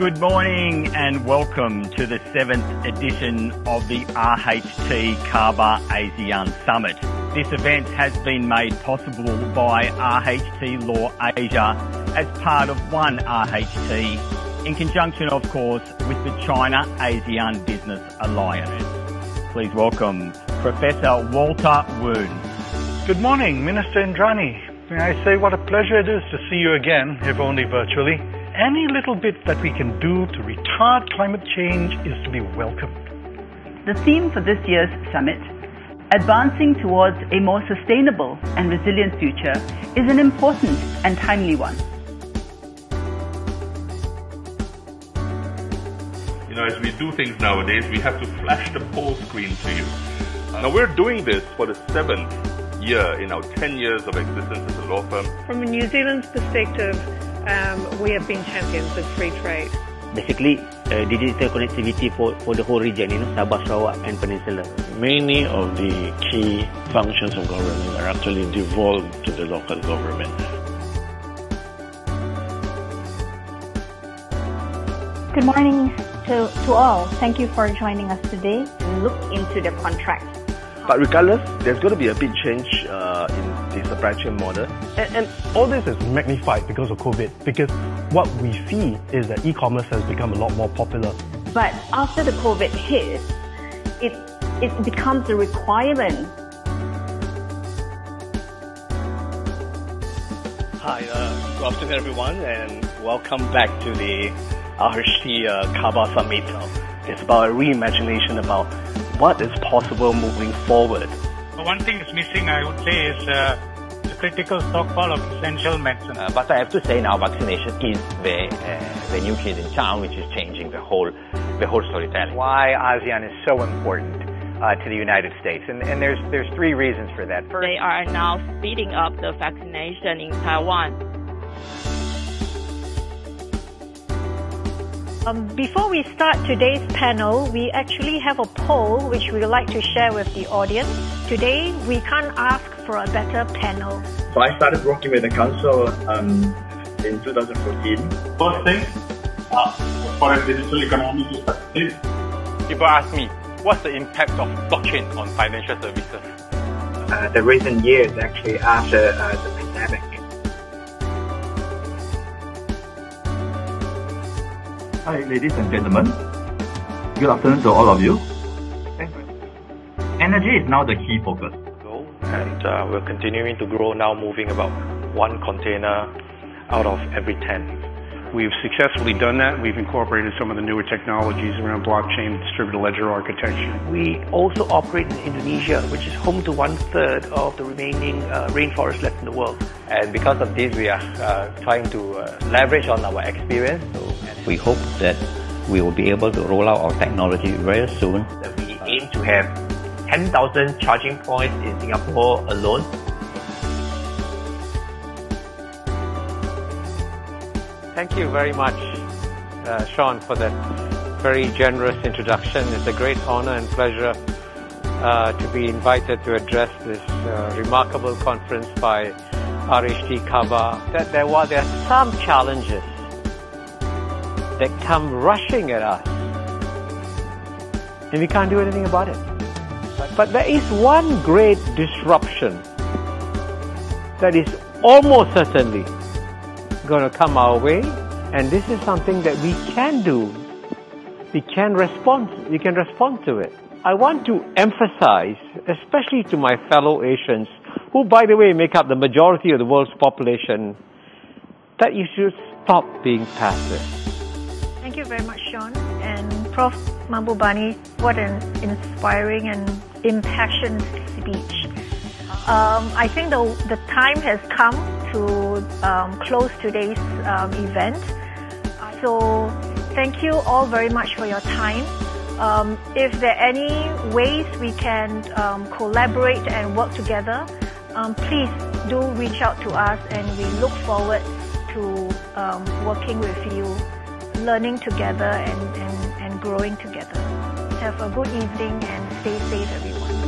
Good morning and welcome to the 7th edition of the RHT CABA Asean Summit. This event has been made possible by RHT Law Asia as part of One RHT, in conjunction, of course, with the China-ASEAN Business Alliance. Please welcome Professor Walter Woon. Good morning, Minister Indrani. May I say what a pleasure it is to see you again, if only virtually. Any little bit that we can do to retard climate change is to be welcomed. The theme for this year's summit, Advancing Towards a More Sustainable and Resilient Future, is an important and timely one. You know, as we do things nowadays, we have to flash the poll screen to you. Now, we're doing this for the 7th year in our 10 years of existence as a law firm. From New Zealand's perspective, we have been champions of free trade. Basically, digital connectivity for the whole region, Sabah, Sarawak and Peninsula. Many of the key functions of government are actually devolved to the local government. Good morning to all. Thank you for joining us today. Look into the contract. But regardless, there's going to be a big change in the supply chain model. And all this is magnified because of COVID, because what we see is that e-commerce has become a lot more popular. But after the COVID hit, it becomes a requirement. Hi, good afternoon everyone, and welcome back to the RHT CABA Summit. It's about a reimagination about what is possible moving forward. One thing is missing, I would say, is the critical stockpile of essential medicine. But I have to say now, vaccination is the new kid in town, which is changing the whole storytelling. Why ASEAN is so important to the United States, and there's three reasons for that. First, they are now speeding up the vaccination in Taiwan. Before we start today's panel, we actually have a poll which we would like to share with the audience. Today, we can't ask for a better panel. So I started working with the council in 2014. First thing, for a digital economy to succeed. People ask me, what's the impact of blockchain on financial services? The recent years actually after the pandemic. Hi, ladies and gentlemen. Good afternoon to all of you. Energy is now the key focus. And we're continuing to grow now, moving about 1 container out of every 10. We've successfully done that. We've incorporated some of the newer technologies around blockchain, distributed ledger architecture. We also operate in Indonesia, which is home to 1/3 of the remaining rainforest left in the world. And because of this, we are trying to leverage on our experience. We hope that we will be able to roll out our technology very soon. We aim to have 10,000 charging points in Singapore alone. Thank you very much, Sean, for that very generous introduction. It's a great honor and pleasure to be invited to address this remarkable conference by RHT CABA. There are some challenges that come rushing at us, and we can't do anything about it. But there is one great disruption that is almost certainly going to come our way, and this is something that we can do. We can respond to it. I want to emphasize, especially to my fellow Asians, who by the way make up the majority of the world's population, that you should stop being passive. Thank you very much, Sean. And Prof. Mahbubani, what an inspiring and impassioned speech. I think the time has come to close today's event. So thank you all very much for your time. If there are any ways we can collaborate and work together, please do reach out to us, and we look forward to working with you, learning together and growing together. Have a good evening and stay safe, everyone.